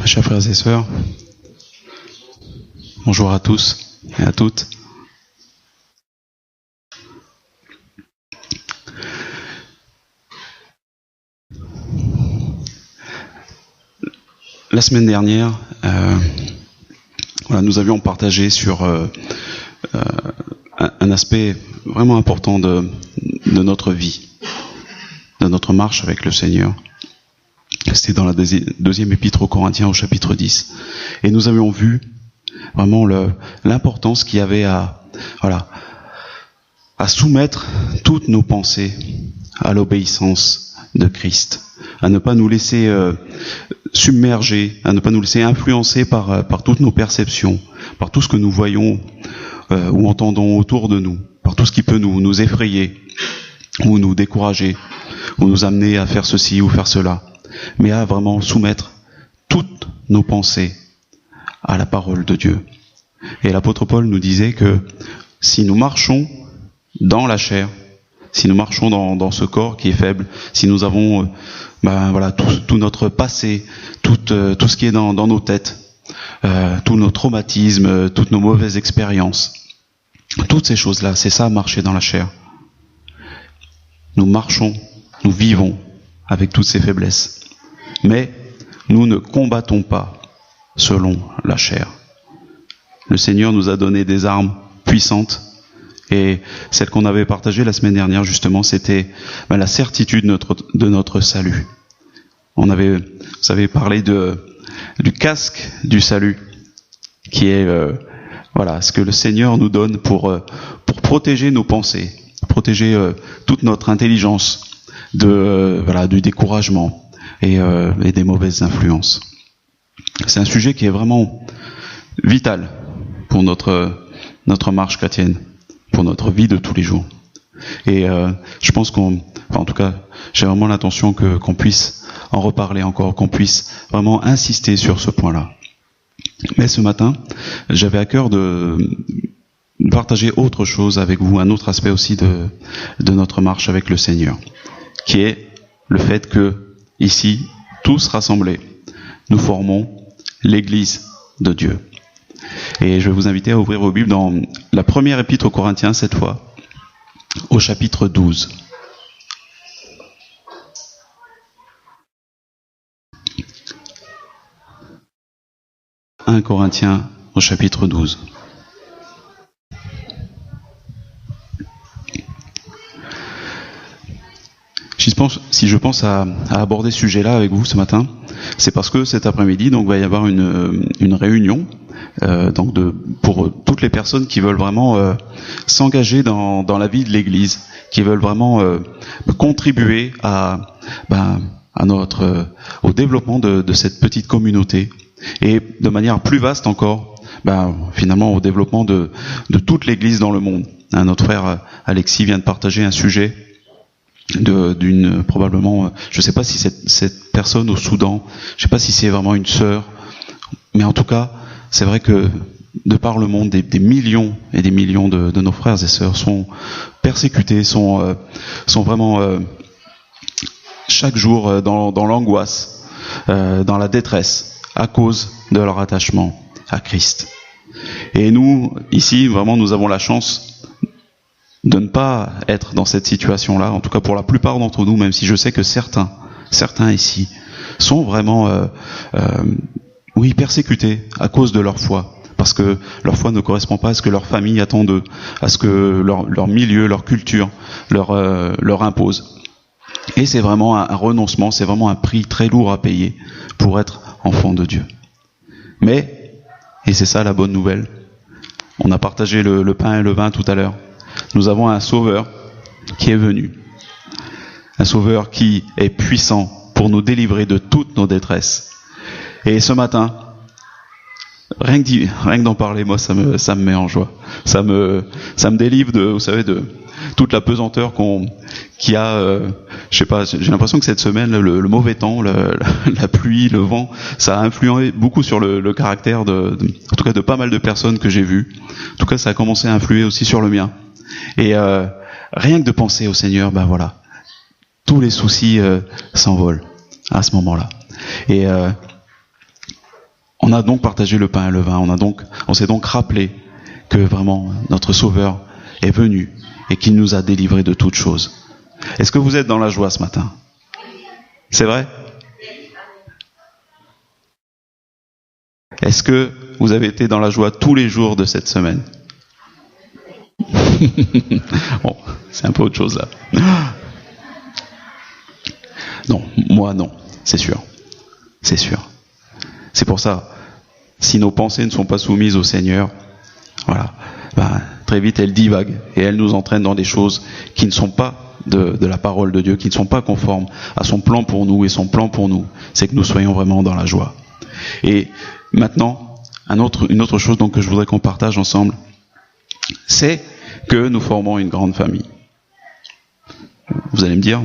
Chers frères et sœurs, bonjour à tous et à toutes. La semaine dernière, nous avions partagé sur un aspect vraiment important de notre vie, de notre marche avec le Seigneur. C'était dans la deuxième épître aux Corinthiens au chapitre 10. Et nous avions vu vraiment l'importance qu'il y avait à soumettre toutes nos pensées à l'obéissance de Christ, à ne pas nous laisser submerger, à ne pas nous laisser influencer par toutes nos perceptions, par tout ce que nous voyons ou entendons autour de nous, par tout ce qui peut nous effrayer ou nous décourager ou nous amener à faire ceci ou faire cela, mais à vraiment soumettre toutes nos pensées à la parole de Dieu. Et l'apôtre Paul nous disait que si nous marchons dans la chair, si nous marchons dans ce corps qui est faible, si nous avons tout notre passé, tout ce qui est dans nos têtes, tous nos traumatismes, toutes nos mauvaises expériences, toutes ces choses-là, c'est ça, marcher dans la chair. Nous marchons, nous vivons avec toutes ces faiblesses. Mais nous ne combattons pas selon la chair. Le Seigneur nous a donné des armes puissantes, et celle qu'on avait partagée la semaine dernière, justement, c'était la certitude de notre salut. Vous avez parlé du casque du salut, qui est ce que le Seigneur nous donne pour protéger nos pensées, protéger toute notre intelligence du découragement et des mauvaises influences. C'est un sujet qui est vraiment vital pour notre marche chrétienne, pour notre vie de tous les jours. Et je pense en tout cas, j'ai vraiment l'intention qu'on puisse en reparler encore, qu'on puisse vraiment insister sur ce point-là. Mais ce matin, j'avais à cœur de partager autre chose avec vous, un autre aspect aussi de notre marche avec le Seigneur, qui est le fait que, ici, tous rassemblés, nous formons l'Église de Dieu. Et je vais vous inviter à ouvrir vos Bibles dans la première épître aux Corinthiens, cette fois, au chapitre 12. « 1 Corinthiens au chapitre 12. Si je pense à aborder ce sujet-là avec vous ce matin, c'est parce que cet après-midi, donc, va y avoir une réunion pour toutes les personnes qui veulent vraiment s'engager dans la vie de l'Église, qui veulent vraiment contribuer au développement de cette petite communauté, et de manière plus vaste encore, finalement au développement de toute l'Église dans le monde. Notre frère Alexis vient de partager un sujet probablement, je ne sais pas si cette personne au Soudan, je ne sais pas si c'est vraiment une sœur, mais en tout cas, c'est vrai que de par le monde, des millions et des millions de nos frères et sœurs sont persécutés, sont vraiment chaque jour dans l'angoisse, dans la détresse, à cause de leur attachement à Christ. Et nous, ici, vraiment, nous avons la chance de ne pas être dans cette situation-là, en tout cas pour la plupart d'entre nous, même si je sais que certains ici sont vraiment persécutés à cause de leur foi, parce que leur foi ne correspond pas à ce que leur famille attend d'eux, à ce que leur milieu, leur culture leur impose. Et c'est vraiment un renoncement, c'est vraiment un prix très lourd à payer pour être enfant de Dieu. Mais, et c'est ça la bonne nouvelle, on a partagé le pain et le vin tout à l'heure, nous avons un sauveur qui est venu, un sauveur qui est puissant pour nous délivrer de toutes nos détresses. Et ce matin, rien que d'en parler, moi, ça me met en joie. Ça me délivre de toute la pesanteur qu'il y a. Je sais pas, j'ai l'impression que cette semaine, le mauvais temps, la pluie, le vent, ça a influé beaucoup sur le caractère en tout cas de pas mal de personnes que j'ai vues. En tout cas, ça a commencé à influer aussi sur le mien. Et rien que de penser au Seigneur, tous les soucis s'envolent à ce moment-là. Et On a donc partagé le pain et le vin. On s'est donc rappelé que vraiment notre Sauveur est venu et qu'il nous a délivrés de toutes choses. Est-ce que vous êtes dans la joie ce matin? C'est vrai? Est-ce que vous avez été dans la joie tous les jours de cette semaine? Bon, c'est un peu autre chose là. Non, moi non, c'est sûr. C'est sûr. C'est pour ça, si nos pensées ne sont pas soumises au Seigneur, voilà, très vite elles divaguent et elles nous entraînent dans des choses qui ne sont pas de la parole de Dieu, qui ne sont pas conformes à son plan pour nous. Et son plan pour nous, c'est que nous soyons vraiment dans la joie. Et maintenant, une autre chose donc que je voudrais qu'on partage ensemble, c'est que nous formons une grande famille. Vous allez me dire,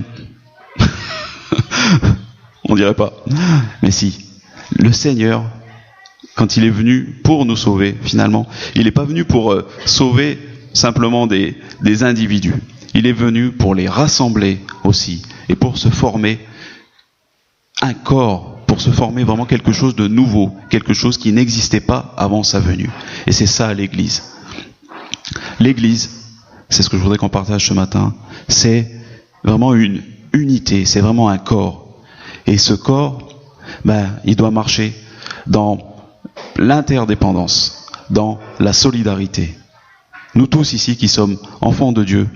on dirait pas, mais si. Le Seigneur, quand il est venu pour nous sauver, finalement, il n'est pas venu pour sauver simplement des individus. Il est venu pour les rassembler aussi et pour se former un corps, pour se former vraiment quelque chose de nouveau, quelque chose qui n'existait pas avant sa venue. Et c'est ça l'Église. L'Église, c'est ce que je voudrais qu'on partage ce matin, c'est vraiment une unité, c'est vraiment un corps. Et ce corps, il doit marcher dans l'interdépendance, dans la solidarité. Nous tous ici qui sommes enfants de Dieu,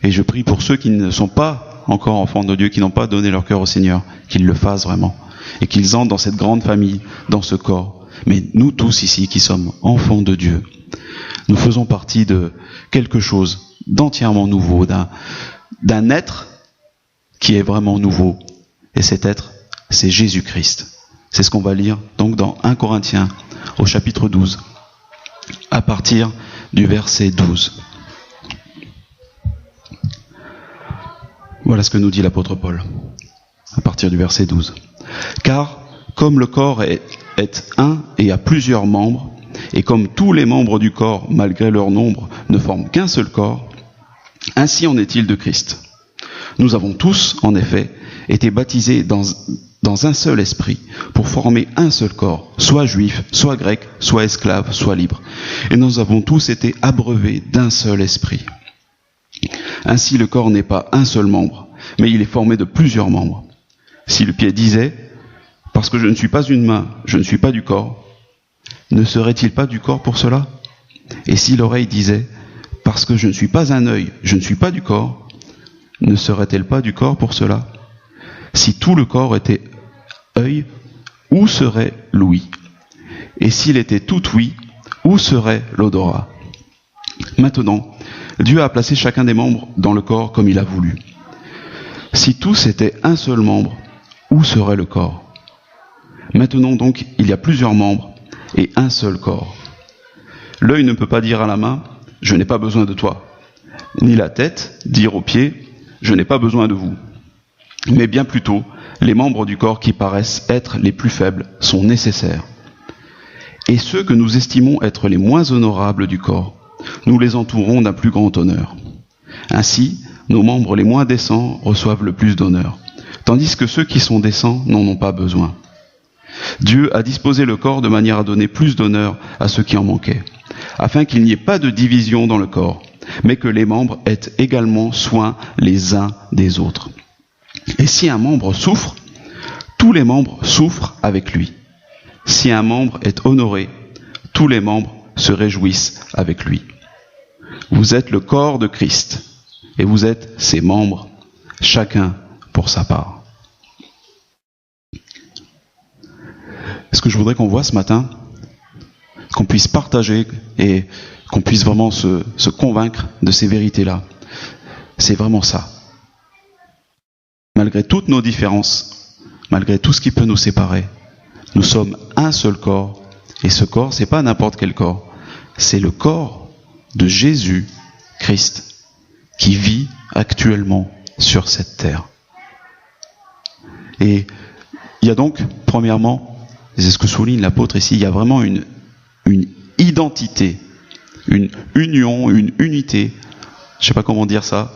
et je prie pour ceux qui ne sont pas encore enfants de Dieu, qui n'ont pas donné leur cœur au Seigneur, qu'ils le fassent vraiment, et qu'ils entrent dans cette grande famille, dans ce corps. Mais nous tous ici qui sommes enfants de Dieu, nous faisons partie de quelque chose d'entièrement nouveau, d'un être qui est vraiment nouveau. Et cet être, c'est Jésus-Christ. C'est ce qu'on va lire donc dans 1 Corinthiens au chapitre 12, à partir du verset 12. Voilà ce que nous dit l'apôtre Paul, à partir du verset 12. Car comme le corps est un et a plusieurs membres, et comme tous les membres du corps, malgré leur nombre, ne forment qu'un seul corps, ainsi en est-il de Christ. Nous avons tous, en effet, été baptisés dans un seul esprit, pour former un seul corps, soit juif, soit grec, soit esclave, soit libre. Et nous avons tous été abreuvés d'un seul esprit. Ainsi le corps n'est pas un seul membre, mais il est formé de plusieurs membres. Si le pied disait « Parce que je ne suis pas une main, je ne suis pas du corps », ne serait-il pas du corps pour cela? Et si l'oreille disait « Parce que je ne suis pas un œil, je ne suis pas du corps », ne serait-elle pas du corps pour cela? Si tout le corps était œil, où serait l'ouïe? Et s'il était tout ouïe, où serait l'odorat? Maintenant, Dieu a placé chacun des membres dans le corps comme il a voulu. Si tous étaient un seul membre, où serait le corps? Maintenant donc, il y a plusieurs membres et un seul corps. L'œil ne peut pas dire à la main, « Je n'ai pas besoin de toi », ni la tête dire aux pieds, « Je n'ai pas besoin de vous ». Mais bien plutôt, les membres du corps qui paraissent être les plus faibles sont nécessaires. Et ceux que nous estimons être les moins honorables du corps, nous les entourons d'un plus grand honneur. Ainsi, nos membres les moins décents reçoivent le plus d'honneur, tandis que ceux qui sont décents n'en ont pas besoin. Dieu a disposé le corps de manière à donner plus d'honneur à ceux qui en manquaient, afin qu'il n'y ait pas de division dans le corps, mais que les membres aient également soin les uns des autres. Et si un membre souffre, tous les membres souffrent avec lui. Si un membre est honoré, tous les membres se réjouissent avec lui. Vous êtes le corps de Christ, et vous êtes ses membres, chacun pour sa part. Ce que je voudrais qu'on voit ce matin, qu'on puisse partager et qu'on puisse vraiment se convaincre de ces vérités-là, c'est vraiment ça. Malgré toutes nos différences, malgré tout ce qui peut nous séparer, nous sommes un seul corps. Et ce corps, c'est pas n'importe quel corps. C'est le corps de Jésus-Christ qui vit actuellement sur cette terre. Et il y a donc, premièrement, c'est ce que souligne l'apôtre ici, il y a vraiment une identité, une union, une unité. Je ne sais pas comment dire ça.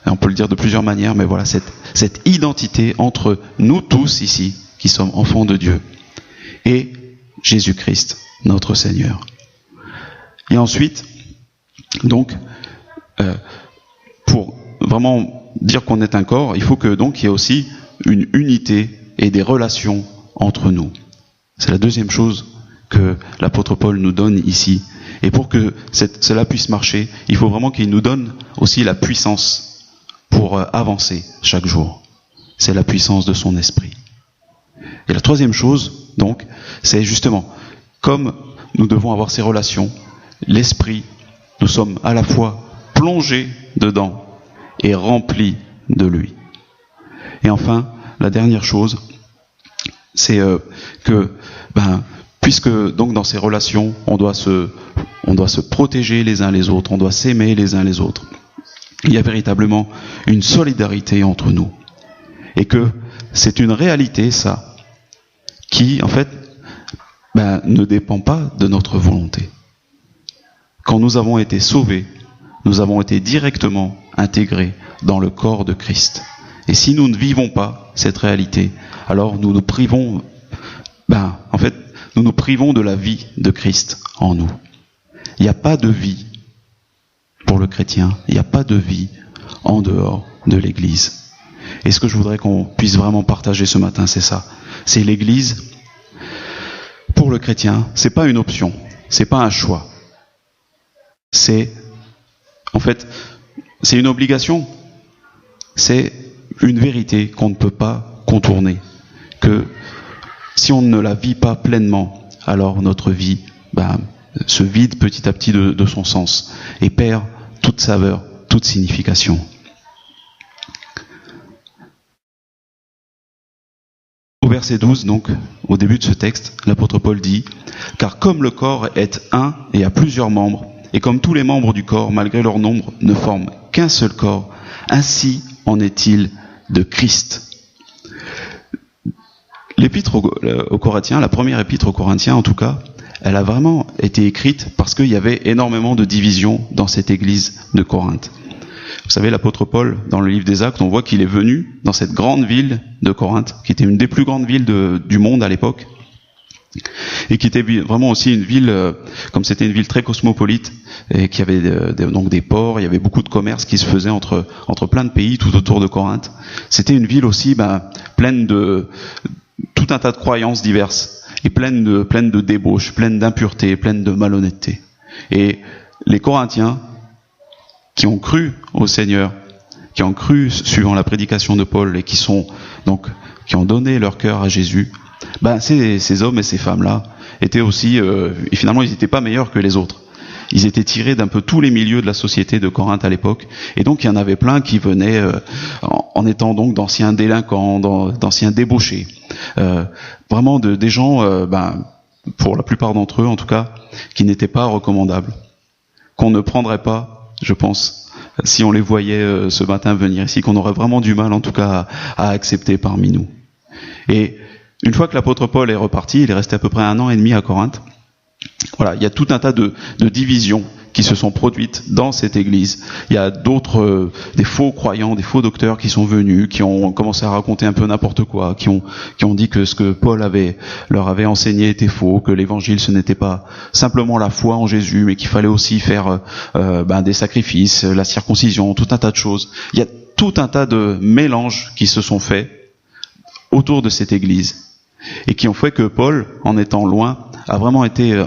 On peut le dire de plusieurs manières, mais voilà, cette identité entre nous tous ici, qui sommes enfants de Dieu, et Jésus-Christ, notre Seigneur. Et ensuite, donc, pour vraiment dire qu'on est un corps, il faut que donc il y ait aussi une unité et des relations entre nous. C'est la deuxième chose que l'apôtre Paul nous donne ici. Et pour que cela puisse marcher, il faut vraiment qu'il nous donne aussi la puissance pour avancer chaque jour. C'est la puissance de son esprit. Et la troisième chose, donc, c'est justement, comme nous devons avoir ces relations, l'esprit, nous sommes à la fois plongés dedans et remplis de lui. Et enfin, la dernière chose, c'est que, puisque donc dans ces relations, on doit se protéger les uns les autres, on doit s'aimer les uns les autres. Il y a véritablement une solidarité entre nous. Et que c'est une réalité, ça, qui, en fait, ne dépend pas de notre volonté. Quand nous avons été sauvés, nous avons été directement intégrés dans le corps de Christ. Et si nous ne vivons pas cette réalité, alors nous nous privons, nous nous privons de la vie de Christ en nous. Il n'y a pas de vie pour le chrétien, il n'y a pas de vie en dehors de l'Église. Et ce que je voudrais qu'on puisse vraiment partager ce matin, c'est ça. C'est l'Église, pour le chrétien, c'est pas une option, c'est pas un choix. C'est une obligation. C'est une vérité qu'on ne peut pas contourner. Que si on ne la vit pas pleinement, alors notre vie se vide petit à petit de son sens et perd toute saveur, toute signification. Au verset 12, donc, au début de ce texte, l'apôtre Paul dit « Car comme le corps est un et a plusieurs membres, et comme tous les membres du corps, malgré leur nombre, ne forment qu'un seul corps, ainsi en est-il de Christ. » L'épître aux Corinthiens, la première épître aux Corinthiens en tout cas, elle a vraiment été écrite parce qu'il y avait énormément de divisions dans cette église de Corinthe. Vous savez, l'apôtre Paul, dans le livre des Actes, on voit qu'il est venu dans cette grande ville de Corinthe, qui était une des plus grandes villes du monde à l'époque, et qui était vraiment aussi une ville, comme c'était une ville très cosmopolite, et qui avait donc des ports, il y avait beaucoup de commerce qui se faisait entre plein de pays tout autour de Corinthe. C'était une ville aussi pleine de tout un tas de croyances diverses, et pleine de débauche, pleine d'impureté, pleine de malhonnêteté. Et les Corinthiens, qui ont cru au Seigneur, qui ont cru suivant la prédication de Paul et qui ont donné leur cœur à Jésus, ces hommes et ces femmes-là étaient aussi, et finalement ils n'étaient pas meilleurs que les autres. Ils étaient tirés d'un peu tous les milieux de la société de Corinthe à l'époque, et donc il y en avait plein qui venaient en étant donc d'anciens délinquants, d'anciens débauchés, vraiment des gens, pour la plupart d'entre eux en tout cas, qui n'étaient pas recommandables, qu'on ne prendrait pas, je pense, si on les voyait ce matin venir ici, qu'on aurait vraiment du mal en tout cas à accepter parmi nous. Et une fois que l'apôtre Paul est reparti, il est resté à peu près 1 an et demi à Corinthe, voilà, il y a tout un tas de divisions qui se sont produites dans cette église. Il y a d'autres, des faux croyants, des faux docteurs qui sont venus, qui ont commencé à raconter un peu n'importe quoi, qui ont dit que ce que Paul leur avait enseigné était faux, que l'évangile ce n'était pas simplement la foi en Jésus, mais qu'il fallait aussi faire des sacrifices, la circoncision, tout un tas de choses. Il y a tout un tas de mélanges qui se sont faits autour de cette église et qui ont fait que Paul, en étant loin, a vraiment été,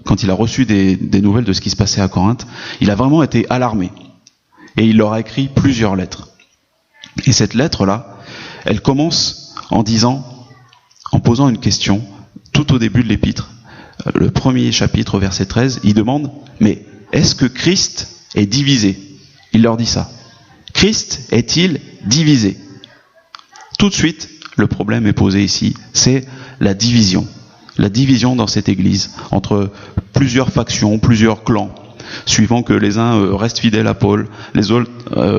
quand il a reçu des nouvelles de ce qui se passait à Corinthe, il a vraiment été alarmé. Et il leur a écrit plusieurs lettres. Et cette lettre-là, elle commence en posant une question, tout au début de l'épître, le premier chapitre, verset 13, il demande, mais est-ce que Christ est divisé ? Il leur dit ça. Christ est-il divisé ? Tout de suite, le problème est posé ici, c'est la division. La division dans cette église entre plusieurs factions, plusieurs clans, suivant que les uns restent fidèles à Paul, les autres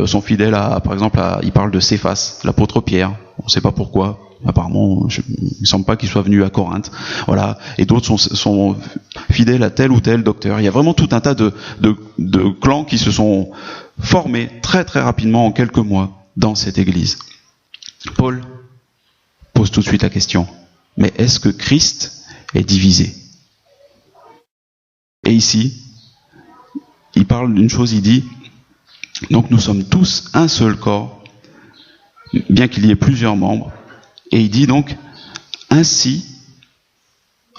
sont fidèles par exemple, il parle de Céphas, l'apôtre Pierre, on ne sait pas pourquoi, apparemment, il ne semble pas qu'il soit venu à Corinthe, voilà, et d'autres sont fidèles à tel ou tel docteur. Il y a vraiment tout un tas de clans qui se sont formés très très rapidement en quelques mois dans cette église. Paul pose tout de suite la question, mais est-ce que Christ est divisé. Et ici, il parle d'une chose, il dit, donc nous sommes tous un seul corps, bien qu'il y ait plusieurs membres. Et il dit donc, ainsi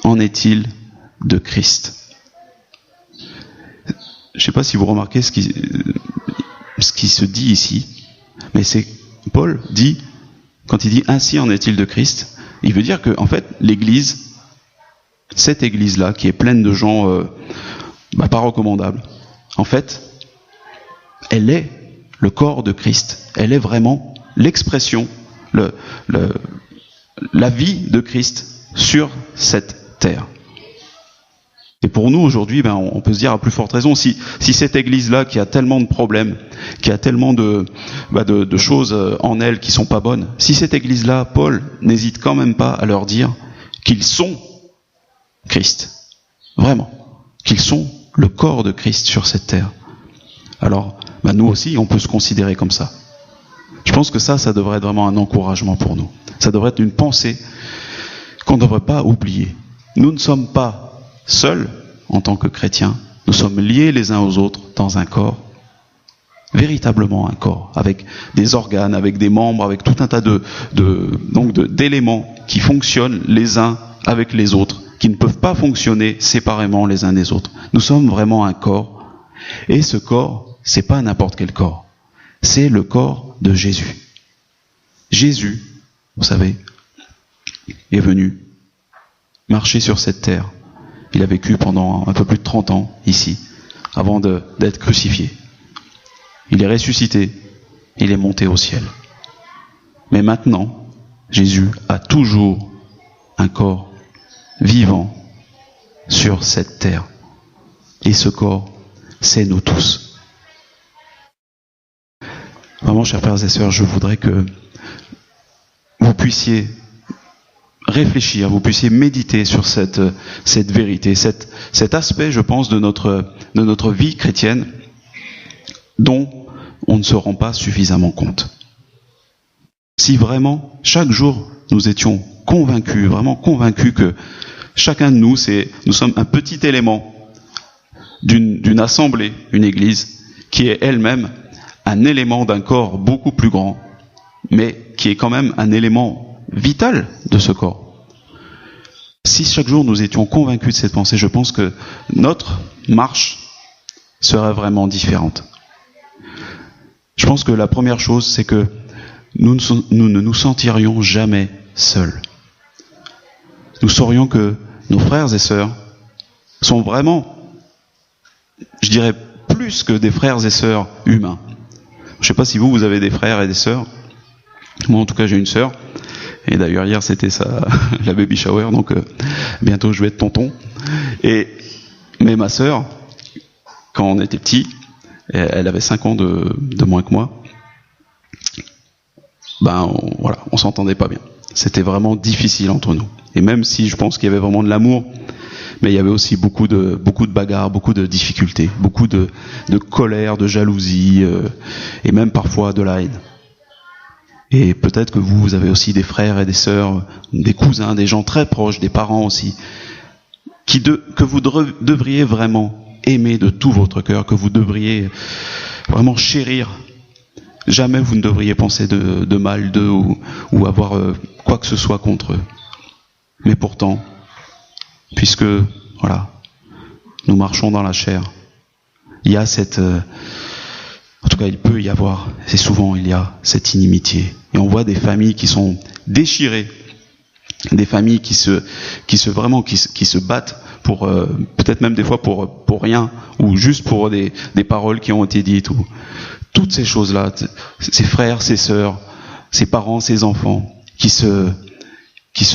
en est-il de Christ. Je ne sais pas si vous remarquez ce qui se dit ici, mais c'est Paul dit, quand il dit ainsi en est-il de Christ, il veut dire que en fait l'Église, cette Église-là qui est pleine de gens pas recommandables, en fait, elle est le corps de Christ. Elle est vraiment l'expression, la vie de Christ sur cette terre. Et pour nous aujourd'hui, on peut se dire à plus forte raison, si cette Église-là qui a tellement de problèmes, qui a tellement de choses en elle qui sont pas bonnes, si cette Église-là, Paul n'hésite quand même pas à leur dire qu'ils sont Christ, vraiment, qu'ils sont le corps de Christ sur cette terre. Alors, nous aussi, on peut se considérer comme ça. Je pense que ça devrait être vraiment un encouragement pour nous. Ça devrait être une pensée qu'on ne devrait pas oublier. Nous ne sommes pas seuls en tant que chrétiens. Nous sommes liés les uns aux autres dans un corps, véritablement un corps, avec des organes, avec des membres, avec tout un tas d'éléments qui fonctionnent les uns avec les autres, qui ne peuvent pas fonctionner séparément les uns des autres. Nous sommes vraiment un corps, et ce corps, c'est pas n'importe quel corps, c'est le corps de Jésus. Jésus, vous savez, est venu marcher sur cette terre. Il a vécu pendant un peu plus de 30 ans ici, avant d'être crucifié. Il est ressuscité, il est monté au ciel. Mais maintenant, Jésus a toujours un corps vivant sur cette terre. Et ce corps, c'est nous tous. Vraiment, chers frères et sœurs, je voudrais que vous puissiez réfléchir, vous puissiez méditer sur cette vérité, cet aspect, je pense, de notre vie chrétienne dont on ne se rend pas suffisamment compte. Si vraiment, chaque jour, nous étions convaincus, vraiment convaincus que chacun de nous sommes un petit élément d'une assemblée, une église, qui est elle-même un élément d'un corps beaucoup plus grand, mais qui est quand même un élément vital de ce corps. Si chaque jour nous étions convaincus de cette pensée, je pense que notre marche serait vraiment différente. Je pense que la première chose, c'est que nous ne nous sentirions jamais seuls. Nous saurions que nos frères et sœurs sont vraiment, je dirais, plus que des frères et sœurs humains. Je ne sais pas si vous avez des frères et des sœurs. Moi, en tout cas, j'ai une sœur. Et d'ailleurs, hier, c'était la baby shower, donc bientôt, je vais être tonton. Mais ma sœur, quand on était petit, elle avait 5 ans de moins que moi. On s'entendait pas bien. C'était vraiment difficile entre nous. Et même si je pense qu'il y avait vraiment de l'amour, mais il y avait aussi beaucoup de bagarres, beaucoup de difficultés, beaucoup de colère, de jalousie, et même parfois de la haine. Et peut-être que vous avez aussi des frères et des sœurs, des cousins, des gens très proches, des parents aussi, que vous devriez vraiment aimer de tout votre cœur, que vous devriez vraiment chérir. Jamais vous ne devriez penser de mal d'eux ou avoir quoi que ce soit contre eux. Mais pourtant, puisque, nous marchons dans la chair, il y a en tout cas, il peut y avoir, c'est souvent il y a cette inimitié. Et on voit des familles qui sont déchirées, des familles qui se battent pour, peut-être même des fois pour rien, ou juste pour des paroles qui ont été dites. Toutes ces choses-là, ces frères, ces sœurs, ces parents, ces enfants, qui se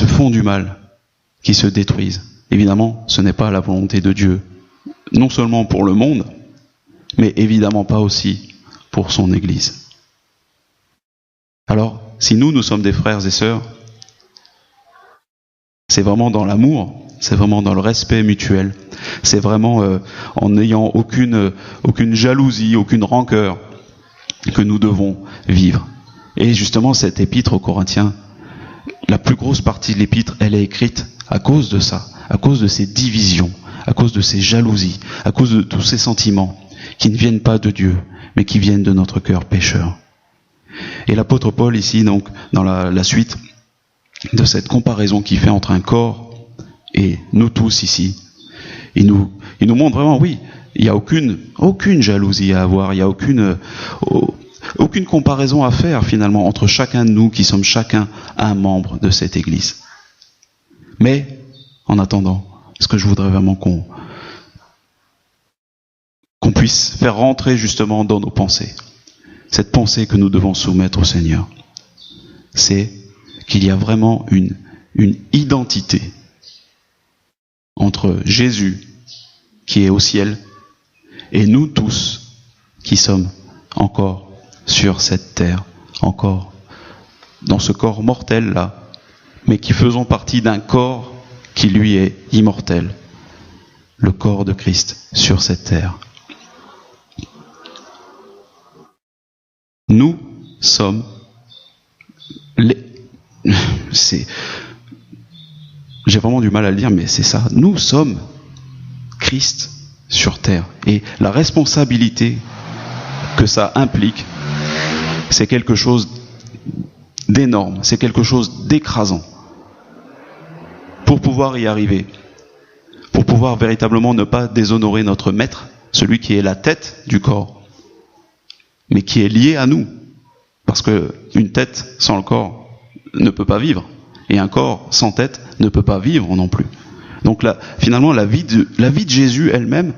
font du mal, qui se détruisent. Évidemment, ce n'est pas la volonté de Dieu, non seulement pour le monde, mais évidemment pas aussi pour son Église. Alors, si nous sommes des frères et sœurs, c'est vraiment dans l'amour, c'est vraiment dans le respect mutuel, c'est vraiment en n'ayant aucune jalousie, aucune rancœur que nous devons vivre. Et justement, cette épître aux Corinthiens, la plus grosse partie de l'épître, elle est écrite à cause de ça, à cause de ces divisions, à cause de ces jalousies, à cause de tous ces sentiments qui ne viennent pas de Dieu, mais qui viennent de notre cœur pécheur. Et l'apôtre Paul ici, donc, dans la suite de cette comparaison qu'il fait entre un corps et nous tous ici, il nous montre vraiment, oui, il n'y a aucune jalousie à avoir, il n'y a aucune comparaison à faire finalement entre chacun de nous qui sommes chacun un membre de cette Église. Mais, en attendant, ce que je voudrais vraiment qu'on puisse faire rentrer justement dans nos pensées, cette pensée que nous devons soumettre au Seigneur, c'est qu'il y a vraiment une identité entre Jésus qui est au ciel et nous tous qui sommes encore sur cette terre, encore dans ce corps mortel-là, mais qui faisons partie d'un corps qui lui est immortel, le corps de Christ sur cette terre. Nous sommes j'ai vraiment du mal à le dire, mais c'est ça. Nous sommes Christ sur terre. Et la responsabilité que ça implique, c'est quelque chose d'énorme, c'est quelque chose d'écrasant. Pour pouvoir y arriver, pour pouvoir véritablement ne pas déshonorer notre maître, celui qui est la tête du corps, mais qui est lié à nous. Parce qu'une tête sans le corps ne peut pas vivre. Et un corps sans tête ne peut pas vivre non plus. Donc là, finalement, la vie de Jésus elle-même,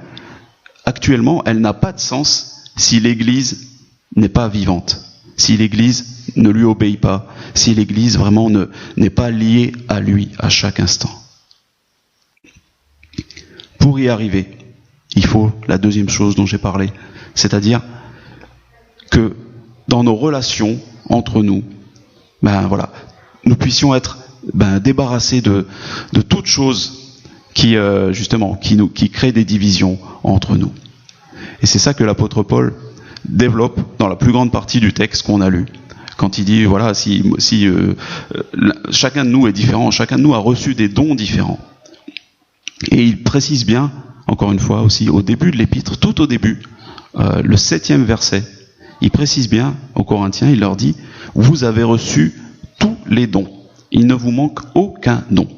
actuellement, elle n'a pas de sens si l'Église n'est pas vivante, si l'Église ne lui obéit pas, si l'Église vraiment n'est pas liée à lui à chaque instant. Pour y arriver, il faut la deuxième chose dont j'ai parlé, c'est-à-dire que dans nos relations entre nous, nous puissions être débarrassés de toute chose qui crée des divisions entre nous. Et c'est ça que l'apôtre Paul développe dans la plus grande partie du texte qu'on a lu, quand il dit voilà, si chacun de nous est différent, chacun de nous a reçu des dons différents. Et il précise bien, encore une fois aussi, au début de l'épître, tout au début, le 7e verset, il précise bien aux Corinthiens, il leur dit « Vous avez reçu tous les dons. Il ne vous manque aucun don. »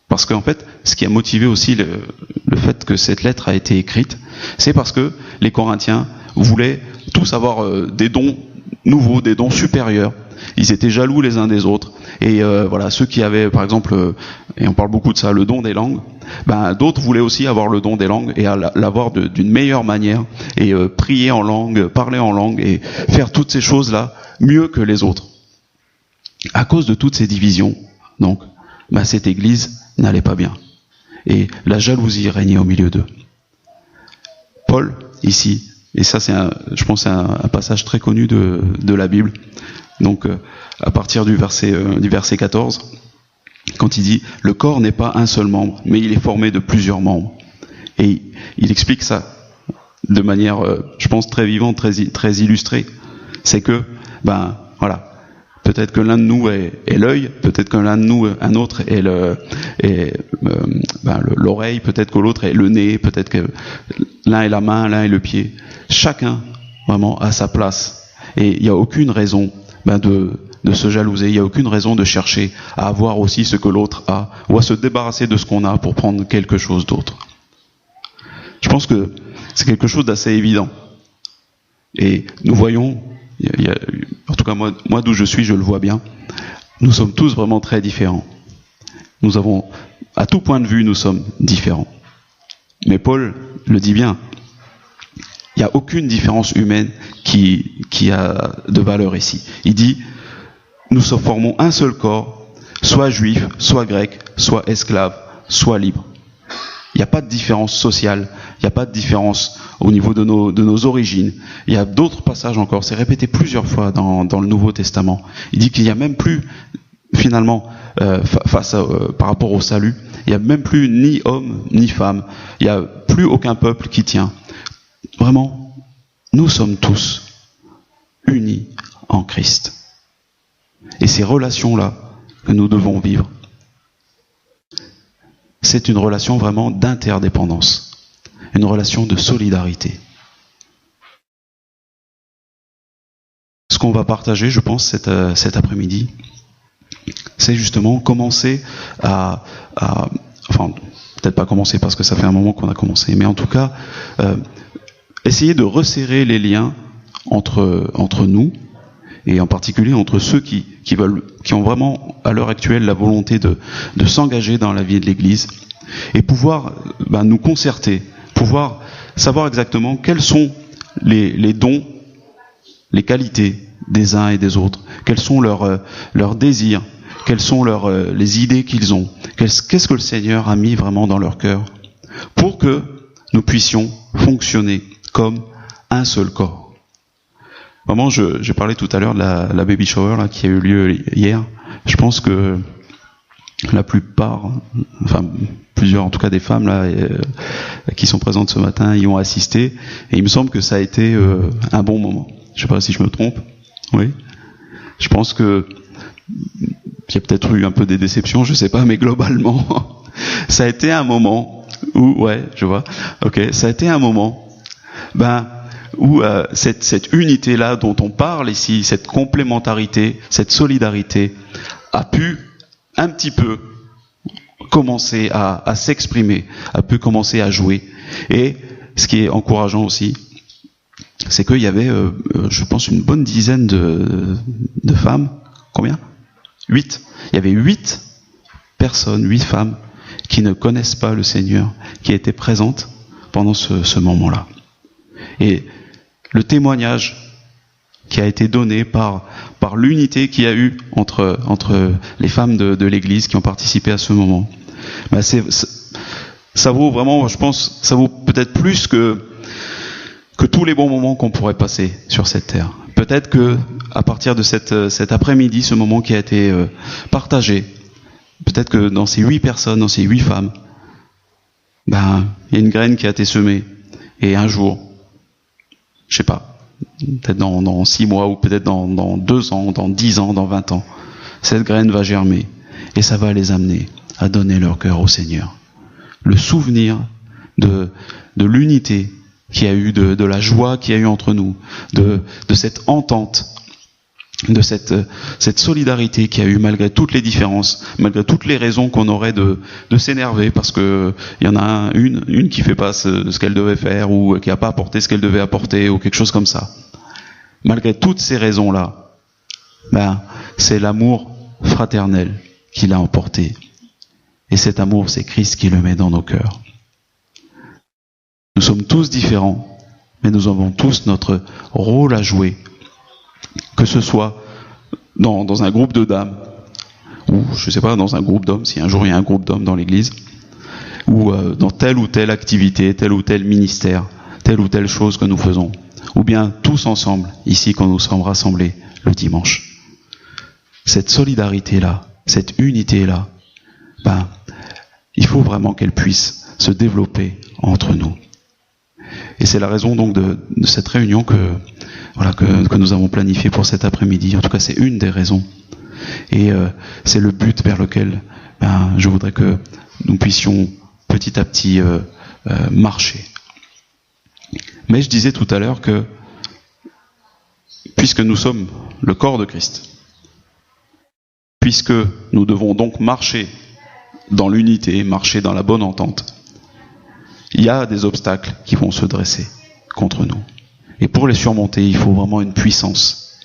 Parce qu'en fait, ce qui a motivé aussi le fait que cette lettre a été écrite, c'est parce que les Corinthiens voulaient tous avoir des dons nouveaux, des dons supérieurs. Ils étaient jaloux les uns des autres. Et ceux qui avaient, par exemple, et on parle beaucoup de ça, le don des langues, d'autres voulaient aussi avoir le don des langues et l'avoir d'une meilleure manière, et prier en langue, parler en langue, et faire toutes ces choses-là mieux que les autres. À cause de toutes ces divisions, donc, cette Église n'allait pas bien. Et la jalousie régnait au milieu d'eux. Paul, ici, et ça je pense c'est un passage très connu de la Bible, donc à partir du verset 14, quand il dit « Le corps n'est pas un seul membre, mais il est formé de plusieurs membres ». Et il explique ça de manière, je pense, très vivante, très illustrée. C'est que, peut-être que l'un de nous est l'œil, peut-être que l'un de nous, un autre est l'oreille, peut-être que l'autre est le nez, peut-être que l'un est la main, l'un est le pied. Chacun, vraiment, a sa place. Et il n'y a aucune raison de se jalouser, il n'y a aucune raison de chercher à avoir aussi ce que l'autre a, ou à se débarrasser de ce qu'on a pour prendre quelque chose d'autre. Je pense que c'est quelque chose d'assez évident. Et nous voyons, en tout cas moi d'où je suis, je le vois bien, nous sommes tous vraiment très différents. Nous avons, à tout point de vue, nous sommes différents. Mais Paul le dit bien, il n'y a aucune différence humaine qui a de valeur ici. Il dit, nous formons un seul corps, soit juif, soit grec, soit esclave, soit libre. Il n'y a pas de différence sociale, il n'y a pas de différence au niveau de nos origines. Il y a d'autres passages encore, c'est répété plusieurs fois dans le Nouveau Testament. Il dit qu'il n'y a même plus, finalement, par rapport au salut, il n'y a même plus ni homme ni femme, il n'y a plus aucun peuple qui tient. Vraiment, nous sommes tous unis en Christ. Et ces relations-là que nous devons vivre. c'est une relation vraiment d'interdépendance, une relation de solidarité. Ce qu'on va partager, je pense, cet après-midi, c'est justement commencer enfin, peut-être pas commencer parce que ça fait un moment qu'on a commencé, mais en tout cas, essayer de resserrer les liens entre nous, et en particulier entre ceux qui ont vraiment à l'heure actuelle la volonté de s'engager dans la vie de l'Église, et pouvoir nous concerter, pouvoir savoir exactement quels sont les dons, les qualités des uns et des autres, quels sont leurs désirs, quelles sont les idées qu'ils ont, qu'est-ce que le Seigneur a mis vraiment dans leur cœur, pour que nous puissions fonctionner comme un seul corps. Vraiment, j'ai parlé tout à l'heure de la baby shower là, qui a eu lieu hier. Je pense que la plupart, enfin plusieurs en tout cas des femmes là qui sont présentes ce matin y ont assisté, et il me semble que ça a été un bon moment. Je sais pas si je me trompe. Oui. Je pense que il y a peut-être eu un peu des déceptions, je sais pas, mais globalement, ça a été un moment où, ouais, je vois. Ok, ça a été un moment, où cette unité-là dont on parle ici, cette complémentarité, cette solidarité, a pu un petit peu commencer à s'exprimer, a pu commencer à jouer. Et ce qui est encourageant aussi, c'est qu'il y avait, je pense, une bonne dizaine de femmes. Combien ? 8. Il y avait 8 personnes, 8 femmes qui ne connaissent pas le Seigneur, qui étaient présentes pendant ce moment-là. Et le témoignage qui a été donné par l'unité qu'il y a eu entre les femmes de l'Église qui ont participé à ce moment, ça vaut vraiment, je pense, ça vaut peut-être plus que tous les bons moments qu'on pourrait passer sur cette terre. Peut-être que à partir de cet après-midi, ce moment qui a été partagé, peut-être que dans ces 8 personnes, dans ces 8 femmes, il y a une graine qui a été semée, et un jour, je sais pas, peut-être dans 6 mois, ou peut-être dans 2 ans, dans 10 ans, dans 20 ans, cette graine va germer, et ça va les amener à donner leur cœur au Seigneur. Le souvenir de l'unité qu'il y a eu, de la joie qu'il y a eu entre nous, de cette entente, de cette solidarité qu'il y a eu malgré toutes les différences, malgré toutes les raisons qu'on aurait de s'énerver parce que il y en a une qui fait pas ce qu'elle devait faire, ou qui a pas apporté ce qu'elle devait apporter, ou quelque chose comme ça. Malgré toutes ces raisons-là, c'est l'amour fraternel qui l'a emporté. Et cet amour, c'est Christ qui le met dans nos cœurs. Nous sommes tous différents, mais nous avons tous notre rôle à jouer. Que ce soit dans un groupe de dames, ou je sais pas, dans un groupe d'hommes, si un jour il y a un groupe d'hommes dans l'église, ou dans telle ou telle activité, tel ou tel ministère, telle ou telle chose que nous faisons, ou bien tous ensemble, ici quand nous sommes rassemblés le dimanche. Cette solidarité-là, cette unité-là, il faut vraiment qu'elle puisse se développer entre nous. Et c'est la raison donc de cette réunion que nous avons planifiée pour cet après-midi. En tout cas, c'est une des raisons. Et c'est le but vers lequel je voudrais que nous puissions petit à petit marcher. Mais je disais tout à l'heure que, puisque nous sommes le corps de Christ, puisque nous devons donc marcher dans l'unité, marcher dans la bonne entente, il y a des obstacles qui vont se dresser contre nous. Et pour les surmonter, il faut vraiment une puissance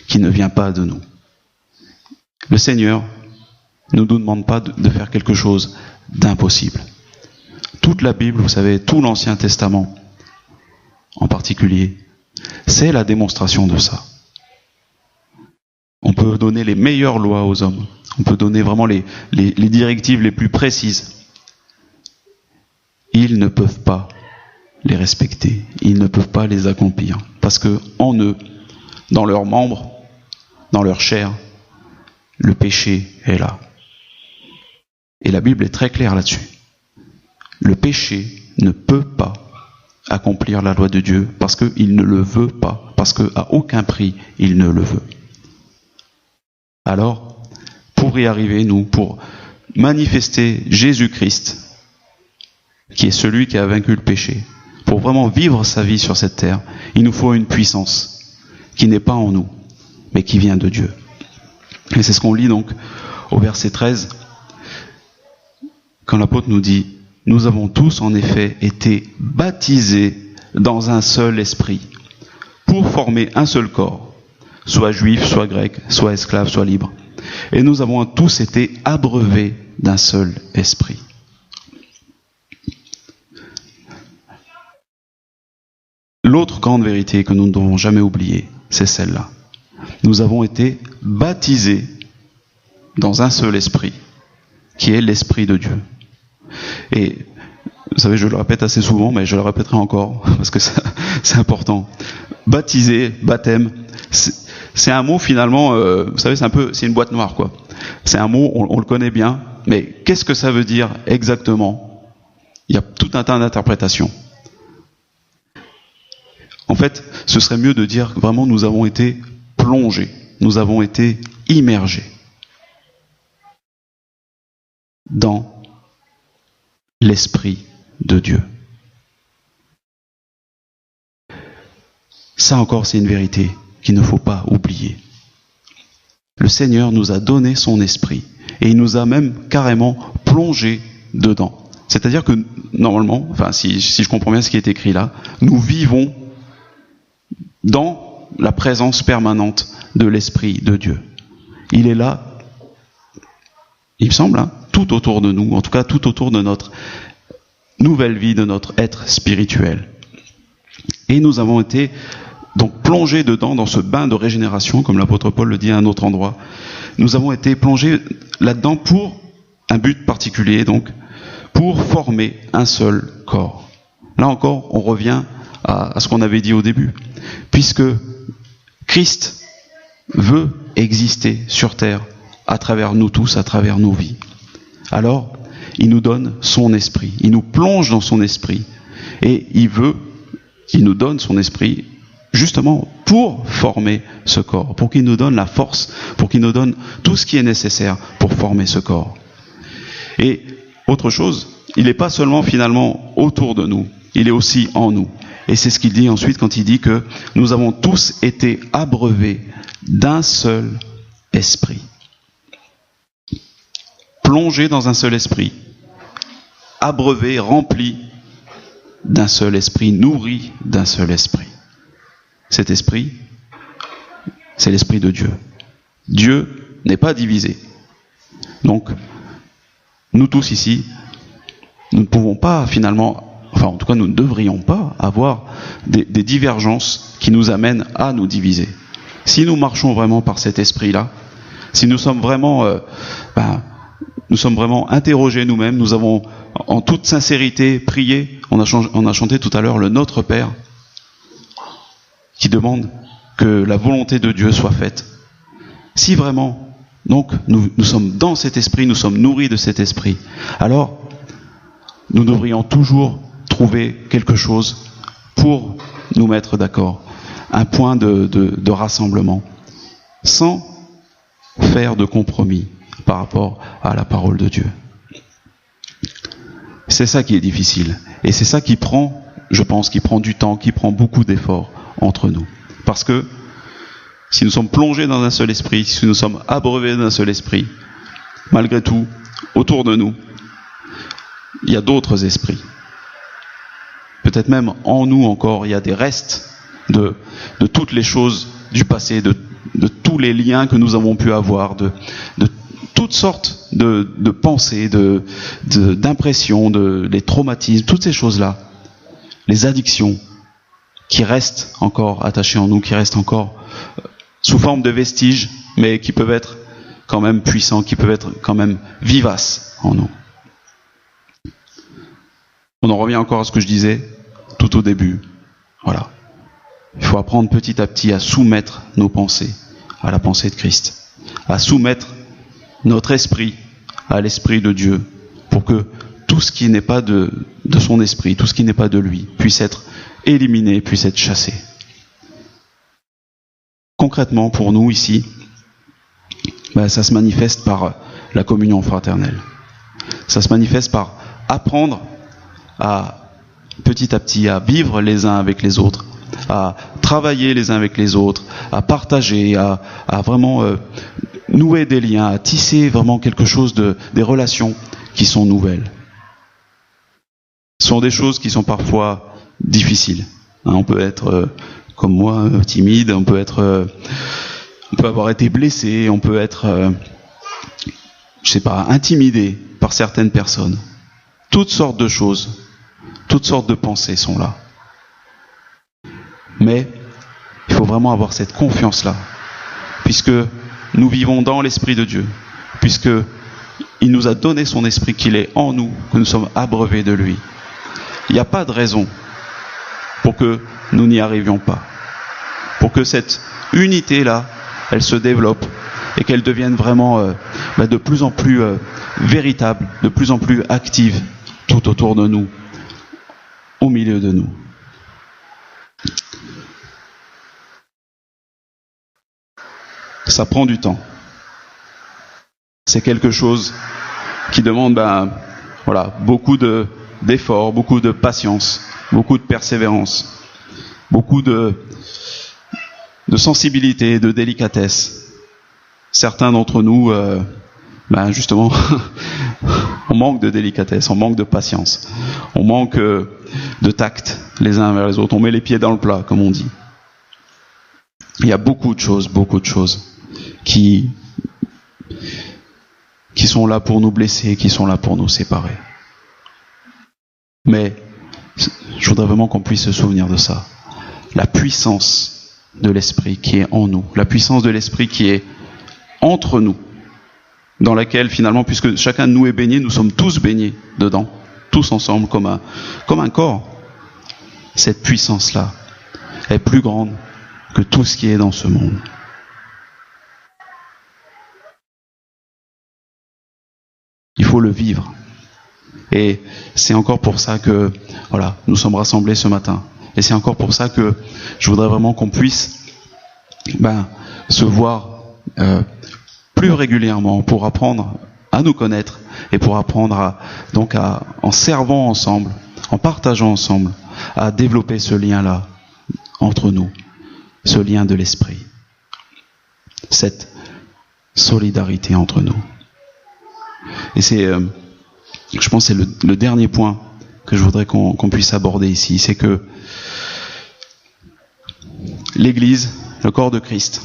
qui ne vient pas de nous. Le Seigneur ne nous demande pas de faire quelque chose d'impossible. Toute la Bible, vous savez, tout l'Ancien Testament en particulier, c'est la démonstration de ça. On peut donner les meilleures lois aux hommes. On peut donner vraiment les directives les plus précises. Ils ne peuvent pas les respecter. Ils ne peuvent pas les accomplir. Parce que en eux, dans leurs membres, dans leur chair, le péché est là. Et la Bible est très claire là-dessus. Le péché ne peut pas accomplir la loi de Dieu parce qu'il ne le veut pas. Parce qu'à aucun prix, il ne le veut. Alors, pour y arriver, pour manifester Jésus-Christ qui est celui qui a vaincu le péché. Pour vraiment vivre sa vie sur cette terre, il nous faut une puissance qui n'est pas en nous, mais qui vient de Dieu. Et c'est ce qu'on lit donc au verset 13, quand l'apôtre nous dit « Nous avons tous en effet été baptisés dans un seul esprit, pour former un seul corps, soit juif, soit grec, soit esclave, soit libre. Et nous avons tous été abreuvés d'un seul esprit. » L'autre grande vérité que nous ne devons jamais oublier, c'est celle-là. Nous avons été baptisés dans un seul esprit, qui est l'Esprit de Dieu. Et vous savez, je le répète assez souvent, mais je le répéterai encore, parce que c'est important. Baptisé, baptême, c'est un mot finalement, vous savez, c'est une boîte noire, quoi. C'est un mot, on le connaît bien, mais qu'est-ce que ça veut dire exactement? Il y a tout un tas d'interprétations. En fait, ce serait mieux de dire que vraiment nous avons été plongés, nous avons été immergés dans l'Esprit de Dieu. Ça encore, c'est une vérité qu'il ne faut pas oublier. Le Seigneur nous a donné son Esprit et il nous a même carrément plongés dedans. C'est-à-dire que normalement, enfin si je comprends bien ce qui est écrit là, nous vivons dans la présence permanente de l'Esprit de Dieu. Il est là, il me semble, tout autour de nous, en tout cas tout autour de notre nouvelle vie, de notre être spirituel. Et nous avons été donc plongés dedans, dans ce bain de régénération, comme l'apôtre Paul le dit à un autre endroit. Nous avons été plongés là-dedans pour un but particulier, donc pour former un seul corps. Là encore, on revient à ce qu'on avait dit au début. Puisque Christ veut exister sur terre à travers nous tous, à travers nos vies. Alors, il nous donne son esprit, il nous plonge dans son esprit et il nous donne son esprit justement pour former ce corps, pour qu'il nous donne la force, pour qu'il nous donne tout ce qui est nécessaire pour former ce corps. Et autre chose, il n'est pas seulement finalement autour de nous, il est aussi en nous. Et c'est ce qu'il dit ensuite quand il dit que nous avons tous été abreuvés d'un seul esprit. Plongés dans un seul esprit, abreuvés, remplis d'un seul esprit, nourris d'un seul esprit. Cet esprit, c'est l'esprit de Dieu. Dieu n'est pas divisé. Donc, nous tous ici, nous ne pouvons pas finalement, enfin en tout cas nous ne devrions pas avoir des divergences qui nous amènent à nous diviser. Si nous marchons vraiment par cet esprit-là, si nous sommes vraiment interrogés nous-mêmes, nous avons en toute sincérité prié, on a chanté tout à l'heure le Notre Père, qui demande que la volonté de Dieu soit faite. Si vraiment, donc, nous sommes dans cet esprit, nous sommes nourris de cet esprit, alors nous devrions toujours trouver quelque chose pour nous mettre d'accord, un point de rassemblement, sans faire de compromis par rapport à la parole de Dieu. C'est ça qui est difficile, et c'est ça qui prend, je pense, qui prend du temps, qui prend beaucoup d'efforts entre nous. Parce que si nous sommes plongés dans un seul esprit, si nous sommes abreuvés d'un seul esprit, malgré tout, autour de nous, il y a d'autres esprits. Peut-être même en nous encore, il y a des restes de toutes les choses du passé, de tous les liens que nous avons pu avoir, de toutes sortes de pensées, d'impressions, les traumatismes, toutes ces choses-là, les addictions qui restent encore attachées en nous, qui restent encore sous forme de vestiges, mais qui peuvent être quand même puissants, qui peuvent être quand même vivaces en nous. On en revient encore à ce que je disais tout au début. Voilà. Il faut apprendre petit à petit à soumettre nos pensées à la pensée de Christ, à soumettre notre esprit à l'esprit de Dieu, pour que tout ce qui n'est pas de son esprit, tout ce qui n'est pas de lui, puisse être éliminé, puisse être chassé. Concrètement, pour nous ici, ça se manifeste par la communion fraternelle. Ça se manifeste par apprendre à petit à petit à vivre les uns avec les autres, à travailler les uns avec les autres, à partager, à vraiment nouer des liens, à tisser vraiment quelque chose des relations qui sont nouvelles. Ce sont des choses qui sont parfois difficiles. On peut être, comme moi, timide, on peut avoir été blessé, on peut être, intimidé par certaines personnes. Toutes sortes de choses, toutes sortes de pensées sont là. Mais il faut vraiment avoir cette confiance-là, puisque nous vivons dans l'Esprit de Dieu, puisque il nous a donné son Esprit, qu'il est en nous, que nous sommes abreuvés de lui. Il n'y a pas de raison pour que nous n'y arrivions pas, pour que cette unité-là, elle se développe et qu'elle devienne vraiment de plus en plus véritable, de plus en plus active tout autour de nous, au milieu de nous. Ça prend du temps. C'est quelque chose qui demande beaucoup d'efforts, beaucoup de patience, beaucoup de persévérance, beaucoup de sensibilité, de délicatesse. Certains d'entre nous, justement, on manque de délicatesse, on manque de patience, on manque de tact les uns vers les autres, on met les pieds dans le plat, comme on dit. Il y a beaucoup de choses qui sont là pour nous blesser, qui sont là pour nous séparer. Mais je voudrais vraiment qu'on puisse se souvenir de ça. La puissance de l'Esprit qui est en nous, la puissance de l'Esprit qui est entre nous, dans laquelle finalement, puisque chacun de nous est baigné, nous sommes tous baignés dedans, tous ensemble comme un corps. Cette puissance-là est plus grande que tout ce qui est dans ce monde. Il faut le vivre. Et c'est encore pour ça que nous sommes rassemblés ce matin. Et c'est encore pour ça que je voudrais vraiment qu'on puisse se voir plus régulièrement pour apprendre à nous connaître et pour apprendre en servant ensemble, en partageant ensemble, à développer ce lien-là entre nous, ce lien de l'esprit, cette solidarité entre nous. Et c'est, je pense, c'est le dernier point que je voudrais qu'on puisse aborder ici, c'est que l'Église, le corps de Christ,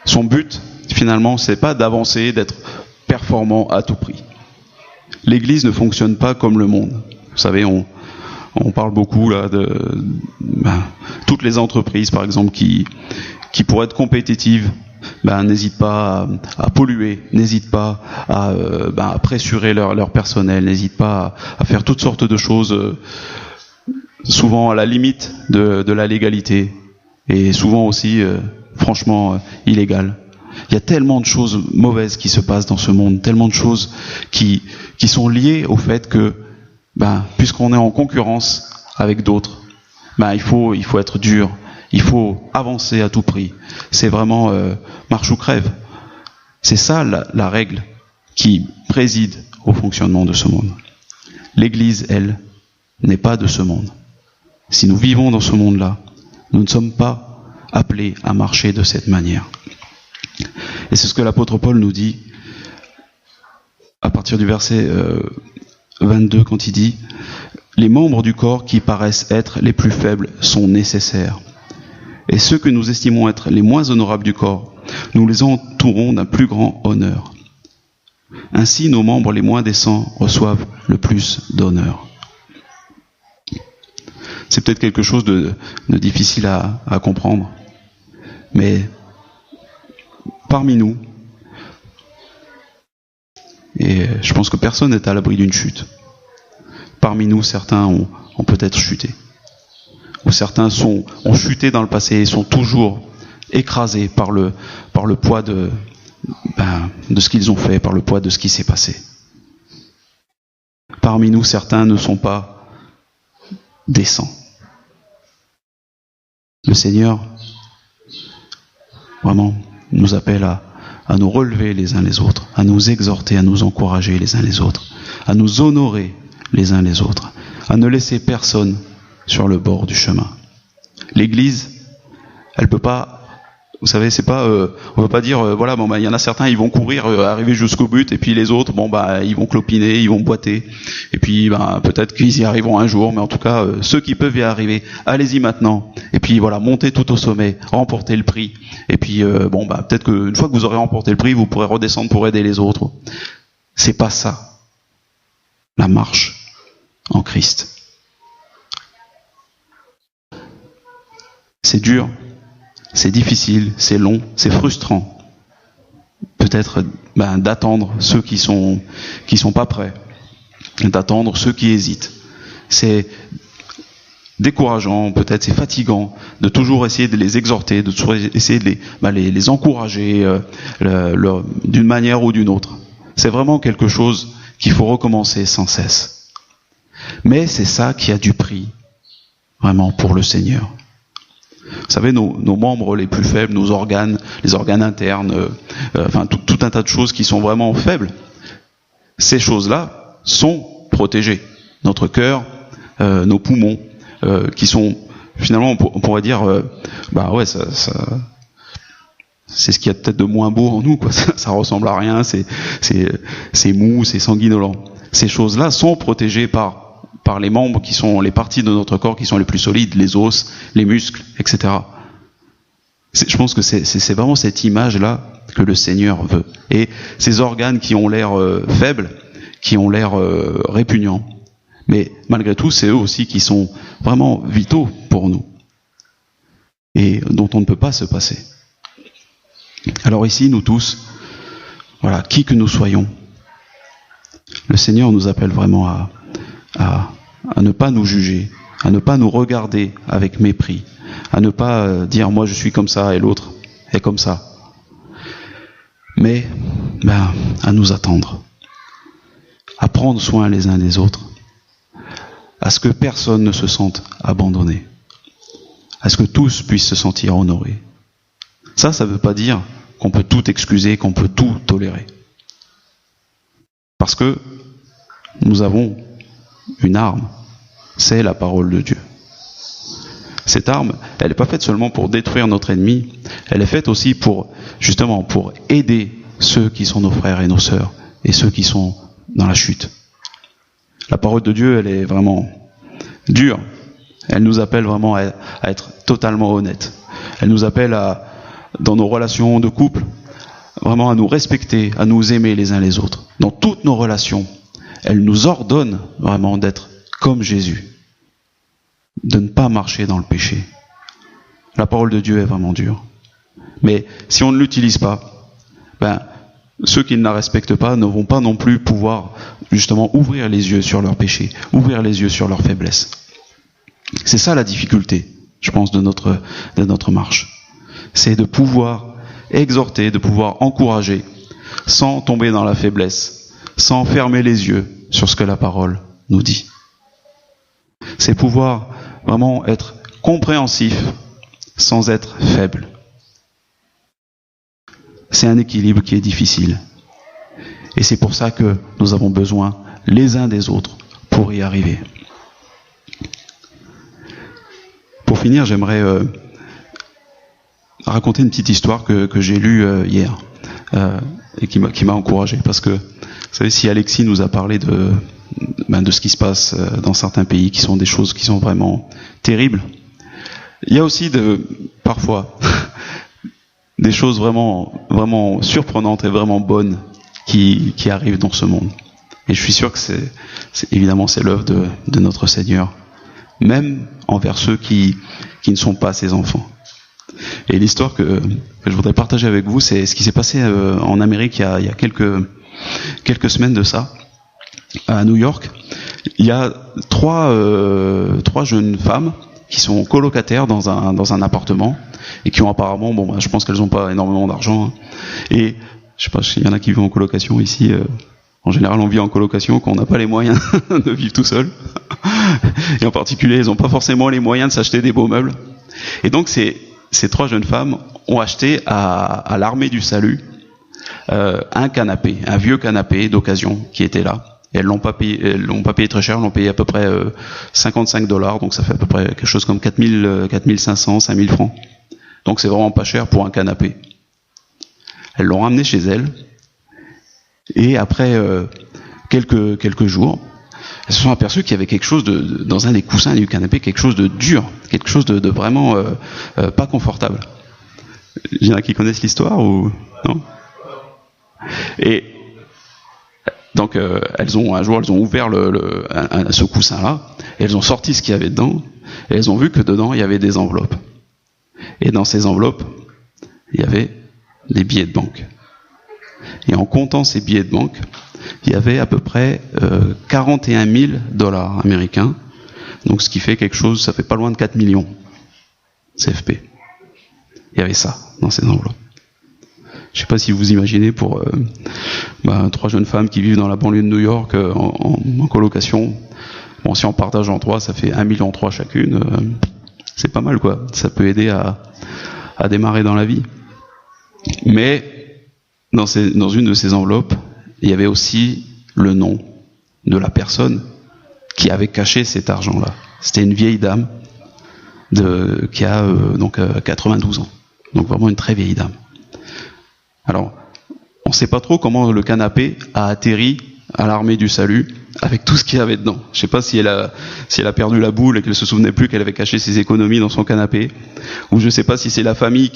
son but, finalement, c'est pas d'avancer, d'être performant à tout prix. L'Église ne fonctionne pas comme le monde. Vous savez, on parle beaucoup là de toutes les entreprises, par exemple, qui pour être compétitives, n'hésitent pas à polluer, n'hésitent pas à pressurer leur personnel, n'hésitent pas à faire toutes sortes de choses, souvent à la limite de la légalité, et souvent aussi, franchement, illégales. Il y a tellement de choses mauvaises qui se passent dans ce monde, tellement de choses qui sont liées au fait que, puisqu'on est en concurrence avec d'autres, il faut être dur, il faut avancer à tout prix. C'est vraiment marche ou crève. C'est ça la règle qui préside au fonctionnement de ce monde. L'Église, elle, n'est pas de ce monde. Si nous vivons dans ce monde-là, nous ne sommes pas appelés à marcher de cette manière. Et c'est ce que l'apôtre Paul nous dit à partir du verset 22 quand il dit « Les membres du corps qui paraissent être les plus faibles sont nécessaires. Et ceux que nous estimons être les moins honorables du corps, nous les entourons d'un plus grand honneur. Ainsi, nos membres les moins décents reçoivent le plus d'honneur. » C'est peut-être quelque chose de difficile à comprendre, mais parmi nous, et je pense que personne n'est à l'abri d'une chute, parmi nous, certains ont peut-être chuté. Ou certains ont chuté dans le passé et sont toujours écrasés par le poids de ce qu'ils ont fait, par le poids de ce qui s'est passé. Parmi nous, certains ne sont pas décents. Le Seigneur, vraiment, nous appelle à nous relever les uns les autres, à nous exhorter, à nous encourager les uns les autres, à nous honorer les uns les autres, à ne laisser personne sur le bord du chemin. L'Église, elle peut pas, vous savez, c'est pas, on peut pas dire, voilà, bon, il y en a certains, ils vont courir, arriver jusqu'au but, et puis les autres, ils vont clopiner, ils vont boiter, et puis, peut-être qu'ils y arriveront un jour, mais en tout cas, ceux qui peuvent y arriver, allez-y maintenant, et puis voilà, montez tout au sommet, remportez le prix, et puis, peut-être qu'une fois que vous aurez remporté le prix, vous pourrez redescendre pour aider les autres. C'est pas ça, la marche en Christ. C'est dur, c'est difficile, c'est long, c'est frustrant. Peut-être d'attendre ceux qui sont pas prêts, d'attendre ceux qui hésitent. C'est décourageant, peut-être c'est fatigant de toujours essayer de les exhorter, de toujours essayer de les encourager d'une manière ou d'une autre. C'est vraiment quelque chose qu'il faut recommencer sans cesse. Mais c'est ça qui a du prix, vraiment, pour le Seigneur. Vous savez, nos membres les plus faibles, nos organes, les organes internes, tout un tas de choses qui sont vraiment faibles, ces choses-là sont protégées. Notre cœur, nos poumons, qui sont, finalement, on pourrait dire, c'est ce qu'il y a peut-être de moins beau en nous, quoi. Ça ressemble à rien, c'est mou, c'est sanguinolent. Ces choses-là sont protégées par les membres qui sont les parties de notre corps qui sont les plus solides, les os, les muscles, etc. Je pense que c'est vraiment cette image-là que le Seigneur veut. Et ces organes qui ont l'air faibles, qui ont l'air répugnants, mais malgré tout, c'est eux aussi qui sont vraiment vitaux pour nous et dont on ne peut pas se passer. Alors ici, nous tous, voilà, qui que nous soyons, le Seigneur nous appelle vraiment à ne pas nous juger, à ne pas nous regarder avec mépris, à ne pas dire moi je suis comme ça et l'autre est comme ça, mais à nous attendre, à prendre soin les uns des autres, à ce que personne ne se sente abandonné, à ce que tous puissent se sentir honorés. Ça ne veut pas dire qu'on peut tout excuser, qu'on peut tout tolérer. Parce que nous avons une arme, c'est la parole de Dieu. Cette arme, elle n'est pas faite seulement pour détruire notre ennemi, elle est faite aussi pour aider ceux qui sont nos frères et nos sœurs, et ceux qui sont dans la chute. La parole de Dieu, elle est vraiment dure. Elle nous appelle vraiment à être totalement honnêtes. Elle nous appelle dans nos relations de couple, vraiment à nous respecter, à nous aimer les uns les autres. Dans toutes nos relations, elle nous ordonne vraiment d'être comme Jésus, de ne pas marcher dans le péché. La parole de Dieu est vraiment dure. Mais si on ne l'utilise pas, ceux qui ne la respectent pas ne vont pas non plus pouvoir justement ouvrir les yeux sur leur péché, ouvrir les yeux sur leur faiblesse. C'est ça la difficulté, je pense, de notre marche. C'est de pouvoir exhorter, de pouvoir encourager, sans tomber dans la faiblesse, sans fermer les yeux sur ce que la parole nous dit. C'est pouvoir vraiment être compréhensif sans être faible. C'est un équilibre qui est difficile. Et c'est pour ça que nous avons besoin les uns des autres pour y arriver. Pour finir, j'aimerais raconter une petite histoire que j'ai lue hier et qui m'a encouragé. Parce que, vous savez, si Alexis nous a parlé de ce qui se passe dans certains pays, qui sont des choses qui sont vraiment terribles, il y a aussi parfois des choses vraiment, vraiment surprenantes et vraiment bonnes qui arrivent dans ce monde. Et je suis sûr que évidemment c'est l'œuvre de notre Seigneur, même envers ceux qui ne sont pas ses enfants. Et l'histoire que je voudrais partager avec vous, c'est ce qui s'est passé en Amérique il y a quelques semaines de ça, à New York. Il y a trois jeunes femmes qui sont colocataires dans un appartement et qui ont apparemment, je pense qu'elles n'ont pas énormément d'argent. Hein. Et je sais pas s'il y en a qui vivent en colocation ici. En général, on vit en colocation quand on n'a pas les moyens de vivre tout seul. Et en particulier, elles n'ont pas forcément les moyens de s'acheter des beaux meubles. Et donc, ces trois jeunes femmes ont acheté à l'Armée du Salut un canapé, un vieux canapé d'occasion qui était là. Et elles l'ont pas payé très cher, elles l'ont payé à peu près $55, donc ça fait à peu près quelque chose comme 4500, 5000 francs. Donc c'est vraiment pas cher pour un canapé. Elles l'ont ramené chez elles, et après quelques jours, elles se sont aperçues qu'il y avait quelque chose dans un des coussins du canapé, quelque chose de dur, quelque chose de vraiment pas confortable. Il y en a qui connaissent l'histoire ou non? Et donc un jour elles ont ouvert ce coussin-là, et elles ont sorti ce qu'il y avait dedans, et elles ont vu que dedans il y avait des enveloppes. Et dans ces enveloppes, il y avait des billets de banque. Et en comptant ces billets de banque, il y avait à peu près 41 000 $ américains, donc ce qui fait quelque chose, ça fait pas loin de 4 millions CFP. Il y avait ça dans ces enveloppes. Je sais pas si vous imaginez pour 3 jeunes femmes qui vivent dans la banlieue de New York en colocation. Bon, si on partage en 3, ça fait 1,3 million chacune. C'est pas mal, quoi. Ça peut aider à démarrer dans la vie. Mais dans une de ces enveloppes, il y avait aussi le nom de la personne qui avait caché cet argent-là. C'était une vieille dame qui a 92 ans. Donc vraiment une très vieille dame. Alors, on ne sait pas trop comment le canapé a atterri à l'armée du salut avec tout ce qu'il y avait dedans. Je ne sais pas si elle a perdu la boule et qu'elle se souvenait plus qu'elle avait caché ses économies dans son canapé, ou je ne sais pas si c'est la famille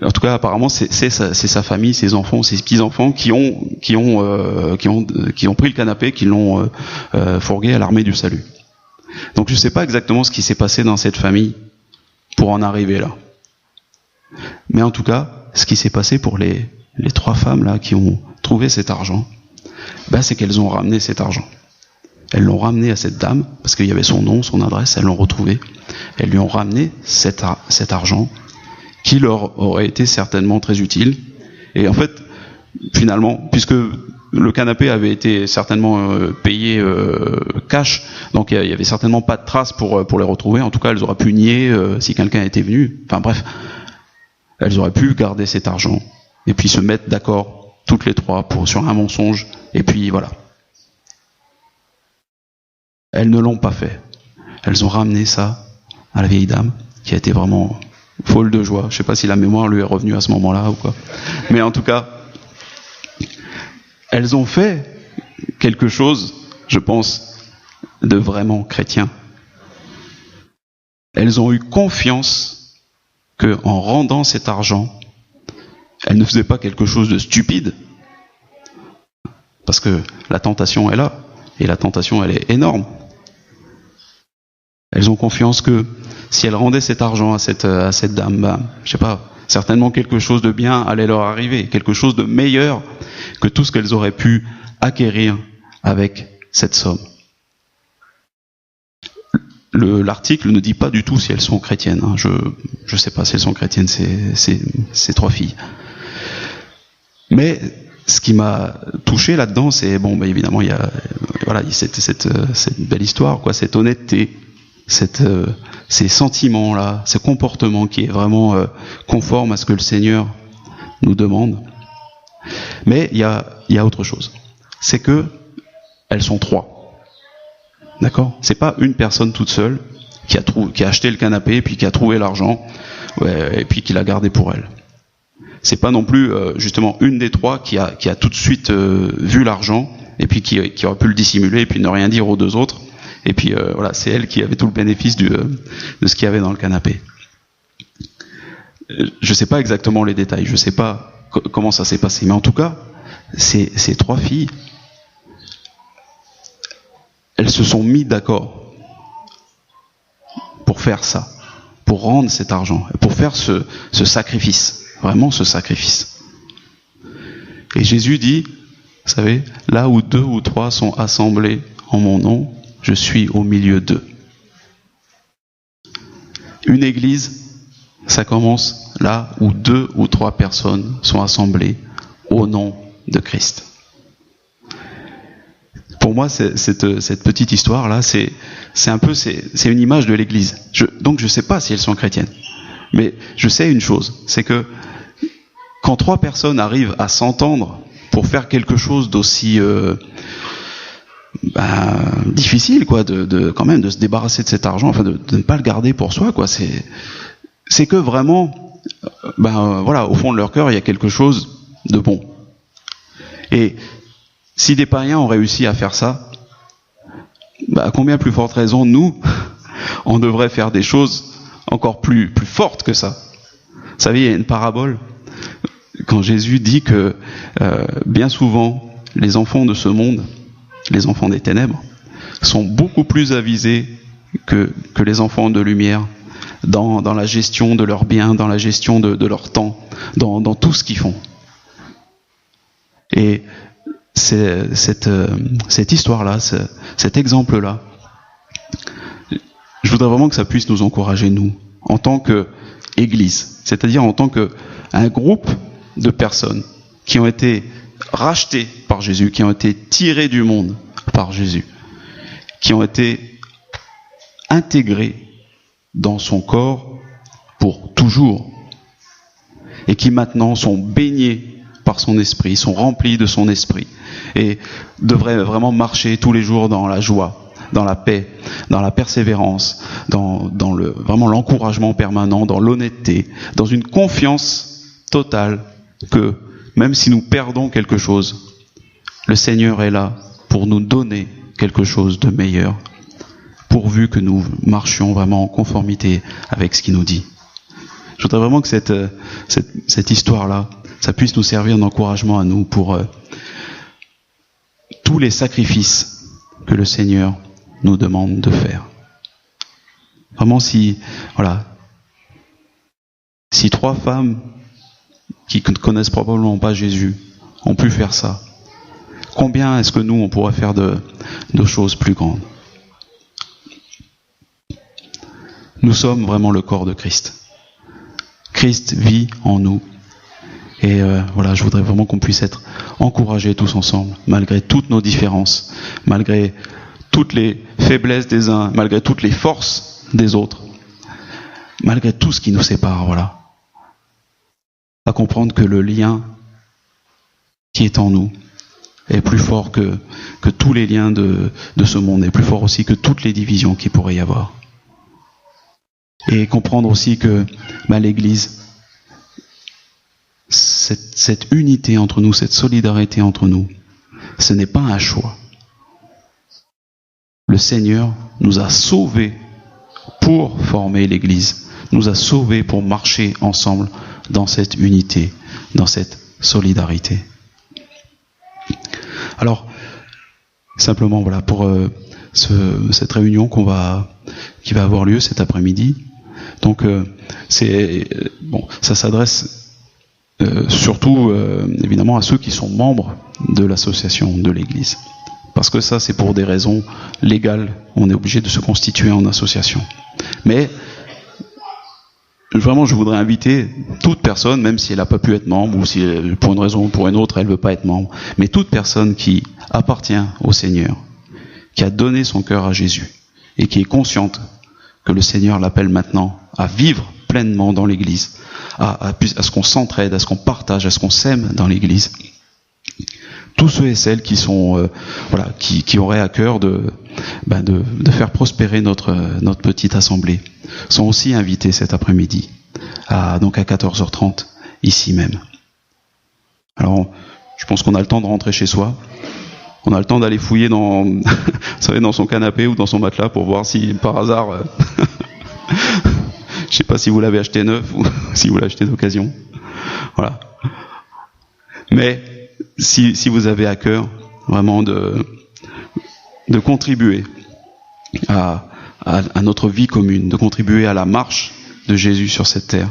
en tout cas apparemment c'est sa famille, ses enfants, ses petits-enfants qui ont pris le canapé, qui l'ont fourgué à l'armée du salut. Donc je ne sais pas exactement ce qui s'est passé dans cette famille pour en arriver là. Mais en tout cas, ce qui s'est passé pour les 3 femmes là qui ont trouvé cet argent, c'est qu'elles ont ramené cet argent. Elles l'ont ramené à cette dame, parce qu'il y avait son nom, son adresse, elles l'ont retrouvé. Elles lui ont ramené cet argent, qui leur aurait été certainement très utile. Et en fait, finalement, puisque le canapé avait été certainement payé cash, donc il y avait certainement pas de traces pour les retrouver. En tout cas, elles auraient pu nier si quelqu'un était venu. Enfin bref, elles auraient pu garder cet argent et puis se mettre d'accord toutes les 3 sur un mensonge, et puis voilà. Elles ne l'ont pas fait. Elles ont ramené ça à la vieille dame, qui a été vraiment folle de joie. Je ne sais pas si la mémoire lui est revenue à ce moment-là ou quoi. Mais en tout cas, elles ont fait quelque chose, je pense, de vraiment chrétien. Elles ont eu confiance qu'en rendant cet argent, elles ne faisaient pas quelque chose de stupide. Parce que la tentation est là, et la tentation elle est énorme. Elles ont confiance que si elles rendaient cet argent à cette dame, je sais pas, certainement quelque chose de bien allait leur arriver, quelque chose de meilleur que tout ce qu'elles auraient pu acquérir avec cette somme. L'article ne dit pas du tout si elles sont chrétiennes. Je sais pas si elles sont chrétiennes, ces 3 filles. Mais ce qui m'a touché là-dedans, c'est évidemment il y a cette belle histoire, quoi, cette honnêteté, ces sentiments-là, ce comportement qui est vraiment conforme à ce que le Seigneur nous demande. Mais il y a autre chose. C'est que elles sont 3. D'accord ? C'est pas une personne toute seule qui a acheté le canapé, puis qui a trouvé l'argent, et puis qui l'a gardé pour elle. C'est pas non plus justement une des 3 qui a tout de suite vu l'argent, et puis qui aurait pu le dissimuler, et puis ne rien dire aux 2 autres. Et puis voilà, c'est elle qui avait tout le bénéfice de ce qu'il y avait dans le canapé. Je sais pas exactement les détails, je sais pas comment ça s'est passé, mais en tout cas, ces 3 filles, elles se sont mis d'accord pour faire ça, pour rendre cet argent, pour faire ce sacrifice, vraiment ce sacrifice. Et Jésus dit, vous savez, là où 2 ou 3 sont assemblés en mon nom, je suis au milieu d'eux. Une église, ça commence là où 2 ou 3 personnes sont assemblées au nom de Christ. Pour moi, cette petite histoire-là, c'est une image de l'église. Donc je ne sais pas si elles sont chrétiennes. Mais je sais une chose, c'est que quand 3 personnes arrivent à s'entendre pour faire quelque chose d'aussi difficile, quoi, quand même de se débarrasser de cet argent, enfin de ne pas le garder pour soi, quoi. C'est que vraiment, voilà, au fond de leur cœur, il y a quelque chose de bon. Et si des païens ont réussi à faire ça, à combien plus forte raison, nous, on devrait faire des choses encore plus fortes que ça. Vous savez, il y a une parabole, quand Jésus dit que bien souvent, les enfants de ce monde, les enfants des ténèbres, sont beaucoup plus avisés que les enfants de lumière dans la gestion de leurs biens, dans la gestion de leur temps, dans tout ce qu'ils font. Et cette histoire-là, cet exemple-là, je voudrais vraiment que ça puisse nous encourager, nous, en tant qu'Église, c'est-à-dire en tant qu'un groupe de personnes qui ont été rachetées par Jésus, qui ont été tirées du monde par Jésus, qui ont été intégrées dans son corps pour toujours, et qui maintenant sont baignés par son esprit, sont remplis de son esprit, et devraient vraiment marcher tous les jours dans la joie, dans la paix, dans la persévérance, dans vraiment l'encouragement permanent, dans l'honnêteté, dans une confiance totale que même si nous perdons quelque chose, le Seigneur est là pour nous donner quelque chose de meilleur, pourvu que nous marchions vraiment en conformité avec ce qu'il nous dit. Je voudrais vraiment que cette histoire-là, ça puisse nous servir d'encouragement à nous pour tous les sacrifices que le Seigneur nous demande de faire. Vraiment, si 3 femmes qui ne connaissent probablement pas Jésus ont pu faire ça, combien est-ce que nous, on pourrait faire de choses plus grandes? Nous sommes vraiment le corps de Christ. Christ vit en nous. Et je voudrais vraiment qu'on puisse être encouragés tous ensemble, malgré toutes nos différences, malgré toutes les faiblesses des uns, malgré toutes les forces des autres, malgré tout ce qui nous sépare, voilà. À comprendre que le lien qui est en nous est plus fort que tous les liens de ce monde, est plus fort aussi que toutes les divisions qu'il pourrait y avoir. Et comprendre aussi que l'Église, cette unité entre nous, cette solidarité entre nous, ce n'est pas un choix. Le Seigneur nous a sauvés pour former l'Église, nous a sauvés pour marcher ensemble dans cette unité, dans cette solidarité. Alors, simplement pour cette réunion qui va avoir lieu cet après-midi. Donc, ça s'adresse surtout évidemment à ceux qui sont membres de l'association de l'Église. Parce que ça, c'est pour des raisons légales, on est obligé de se constituer en association. Mais vraiment, je voudrais inviter toute personne, même si elle n'a pas pu être membre, ou si pour une raison ou pour une autre, elle ne veut pas être membre, mais toute personne qui appartient au Seigneur, qui a donné son cœur à Jésus, et qui est consciente que le Seigneur l'appelle maintenant à vivre pleinement dans l'Église, à ce qu'on s'entraide, à ce qu'on partage, à ce qu'on s'aime dans l'Église. Tous ceux et celles qui sont qui auraient à cœur de faire prospérer notre petite assemblée sont aussi invités cet après-midi à 14h30 ici même. Alors je pense qu'on a le temps de rentrer chez soi. On a le temps d'aller fouiller dans son canapé ou dans son matelas pour voir si par hasard je sais pas si vous l'avez acheté neuf ou si vous l'avez acheté d'occasion. Voilà. Mais si vous avez à cœur vraiment de contribuer à notre vie commune, de contribuer à la marche de Jésus sur cette terre,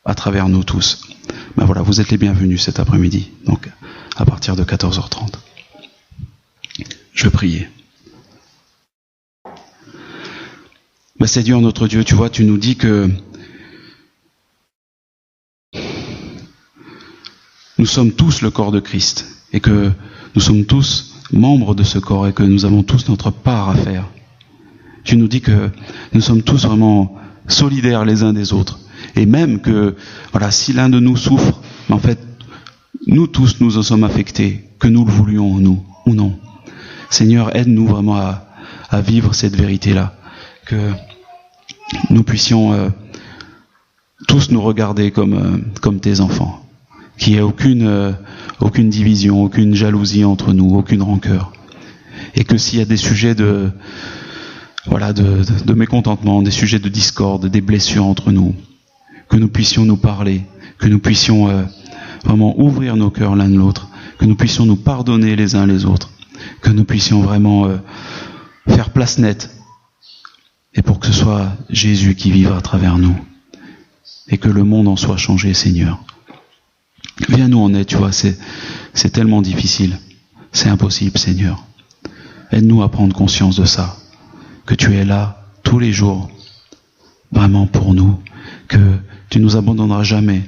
à travers nous tous, vous êtes les bienvenus cet après-midi, donc à partir de 14h30. Je vais prier. Seigneur notre Dieu, tu vois, tu nous dis que nous sommes tous le corps de Christ et que nous sommes tous membres de ce corps et que nous avons tous notre part à faire. Tu nous dis que nous sommes tous vraiment solidaires les uns des autres et même que si l'un de nous souffre, en fait nous tous, nous en sommes affectés, que nous le voulions nous ou non. Seigneur, aide-nous vraiment à vivre cette vérité-là, que nous puissions tous nous regarder comme tes enfants, qu'il n'y ait aucune division, aucune jalousie entre nous, aucune rancœur, et que s'il y a des sujets de mécontentement, des sujets de discorde, des blessures entre nous, que nous puissions nous parler, que nous puissions vraiment ouvrir nos cœurs l'un de l'autre, que nous puissions nous pardonner les uns les autres, que nous puissions vraiment faire place nette, et pour que ce soit Jésus qui vive à travers nous, et que le monde en soit changé, Seigneur. Viens nous en aide, tu vois, c'est tellement difficile, c'est impossible, Seigneur. Aide-nous à prendre conscience de ça, que tu es là tous les jours, vraiment pour nous, que tu nous abandonneras jamais,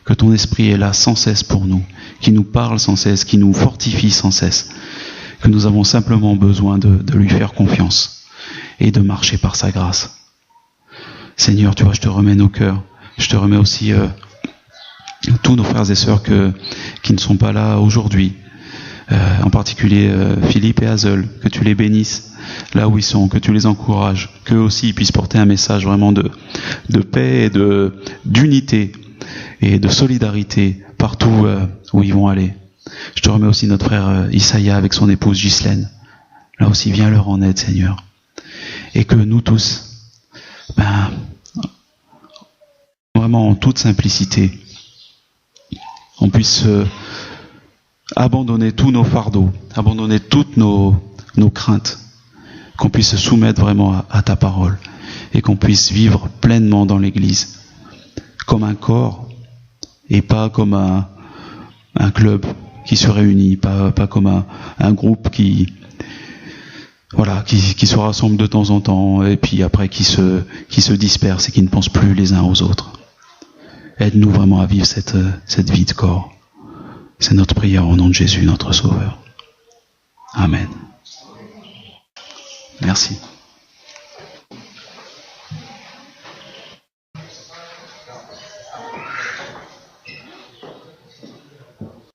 que ton esprit est là sans cesse pour nous, qui nous parle sans cesse, qui nous fortifie sans cesse, que nous avons simplement besoin de lui faire confiance et de marcher par sa grâce. Seigneur, tu vois, je te remets nos cœurs, je te remets aussi tous nos frères et sœurs qui ne sont pas là aujourd'hui, en particulier Philippe et Hazel, que tu les bénisses là où ils sont, que tu les encourages, qu'eux aussi ils puissent porter un message vraiment de paix et d'unité et de solidarité partout où ils vont aller. Je te remets aussi notre frère Isaiah avec son épouse Ghislaine. Là aussi, viens leur en aide, Seigneur. Et que nous tous, vraiment en toute simplicité, on puisse abandonner tous nos fardeaux, abandonner toutes nos craintes, qu'on puisse se soumettre vraiment à ta parole et qu'on puisse vivre pleinement dans l'Église, comme un corps et pas comme un club qui se réunit, pas comme un groupe qui se rassemble de temps en temps et puis après qui se disperse et qui ne pense plus les uns aux autres. Aide-nous vraiment à vivre cette vie de corps. C'est notre prière au nom de Jésus, notre Sauveur. Amen. Merci.